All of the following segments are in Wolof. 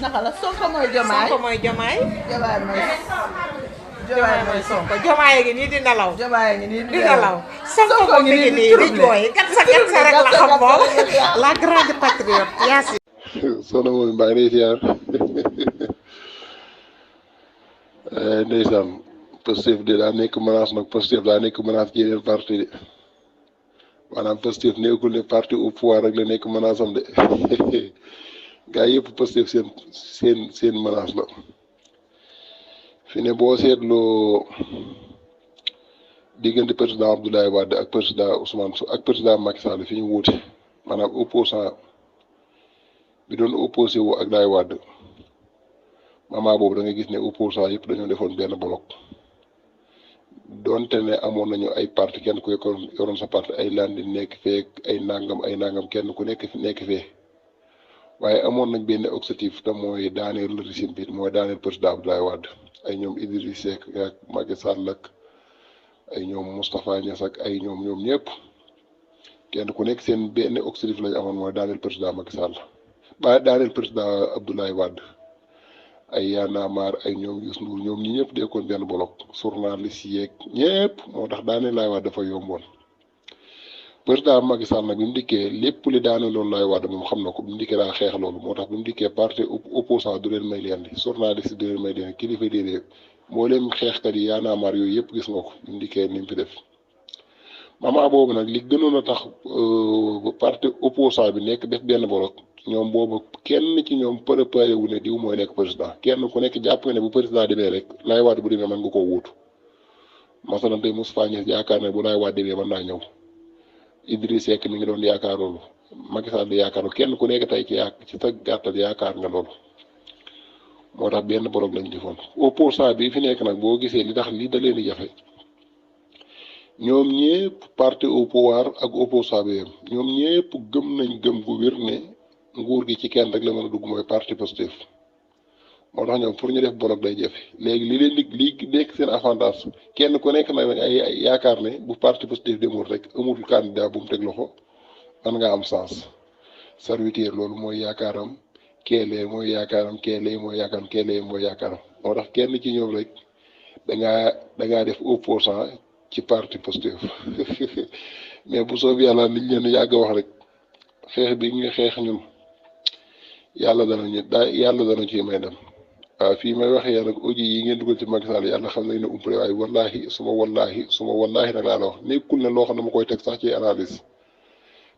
naka la Sonko mooy Jomaay Sonko mooy Jomaay. Jomaay mooy Sonko. Jomaay ngi nii di nelaw. Jomaay ngi nii di nelaw. Sonko ngi nii di jooy. gat sa rek la xam moom. la grande patriote Yacine. soxna moom mbaa ngi lay ziar ndeysaan Pastef de daa nekk menace nag Pastef daa nekk menace ci yeneen parti de maanaam Pastef nekkul ne parti au pouvoir rek la nekk menace am de gaa yëpp Pastef seen menace la fi ne boo seetloo diggante président Abdoulaye Wade ak président Ousmane ak président Macky Sall fi ñu wuute maanaam opposant bi doon opposé wu ak Abdoulaye Wade moment boobu da nga gis ne opposant yëpp dañoo defoon benn bloc donte ne amoon nañu ay parti kenn ku yoroon sa parti ay landi nekk fee ay nangam kenn ku nekk fee waaye amoon nañ benn objectif te mooy daaneel régime bi mooy daaneel président Abdoulaye Wade ay ñoom Idriss Seck ak Macky Sall ak ay ñoom Moustapha Niasse ak ay ñoom ñëpp kenn ku nekk seen benn objectif lañ amoon mooy daaneel président Macky Sall ba daaneel président Abdoulaye Wade ay Y'en a marre ay ñoom Youssou Ndour ñoom ñi ñëpp dekkoon benn bloc journaliste yeeg ñëpp moo tax daaneel Laay Wade dafa yomboon président Macky Sall nag bi mu dikkee lépp li daane loolu Laay Wade moom xam na ko bi mu dikkee daa xeex loolu moo tax bi mu dikkee parti opposant du leen may leen di journaliste du leen may leen kilifa déedéet moo leen xeexkat yi Y'en a marre yooyu yëpp gis nga ko bi mu dikkee ni mu fi def moment boobu nag li gënoon a tax parti opposant bi nekk def benn bloc ñoom boobu kenn ci ñoom préparé wu ne diw mooy nekk président kenn ku nekk jàpp nga ne bu président demee rek Laay Wade bu demee mën nga koo wuutu masalan tey Moustapha Niasse yaakaar ne bu Laay Wade demee mën naa ñëw Idriss Seck mi ngi doon yaakaar loolu Macky Sall di yaakaar kenn ku nekk tey ci sa gàttal yaakaar nga loolu moo tax benn bloc lañ defoon opposant bi fi nekk nag boo gisee li tax lii da leen di jafe ñoom ñëpp parti au pouvoir ak opposant bi ñoom ñëpp gëm nañ gëm gu wér ne nguur gi ci kenn rek la mën a dugg mooy parti Pastef moo tax ñoom pour ñu def bloc day jafe léegi li leen li nekk seen avantage kenn ku nekk nag ay yaakaar ne bu parti Pastef demul rek amul candidat bu mu teg loxo man nga am sens serviteur loolu mooy yaakaaram keelee mooy yaakaaram keelee mooy yaakaaram keelee mooy yaakaaram moo tax kenn ci ñoom rek dangaa def opposant ci parti Pastef mais bu soob yàlla liñ leen yàgg wax rek xeex bi nga xeex ñun yàlla dana ci may dem waaw fii may waxee nag audio yi ngeen dugal ci Macky Sall yàlla xam nañ ne umpale waaye wallaahi nag laa la wax nekkul ne loo xam ne ma koy teg sax ci analyse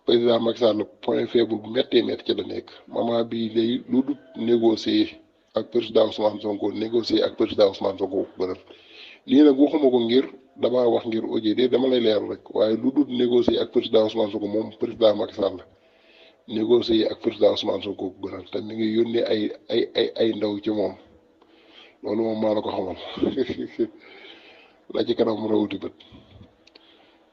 président Macky Sall point faible bu méttee ci la nekk moment bii lay lu dul négocier ak président Ousmane Sonko gënal lii nag waxuma ko ngir damaa wax ngir audio de dama lay leeral rek waaye lu dul négocier ak président Ousmane Sonko moom président Macky Sall négocier ak président Ousmane Sonko gënal te mi ngi yónnee ay ndaw ci moom loolu moom maa la ko xamal la ci kanam mu rawuti bët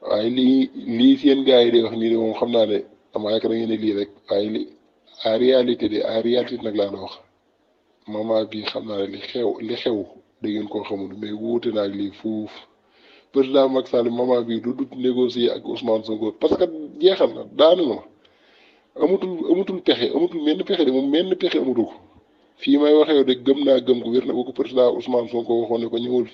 waaye lii seen gars yi di wax nii de moom xam naa ne damaa yaakaar ngeen ne lii rek waaye li en réalité nag laa la wax moment bi xam naa ne li xew da ngeen koo xamul mais wuute naa ak lii fuuf président Macky Sall moment bii du négocier ak Ousmane Sonko parce que jeexal na daanu na amatul pexe amatul menn pexe de moom menn pexe amatu ko fii may waxee de gëm naa gëm ko wér na ba ko président Ousmane Sonko waxoon ne ko ñëwal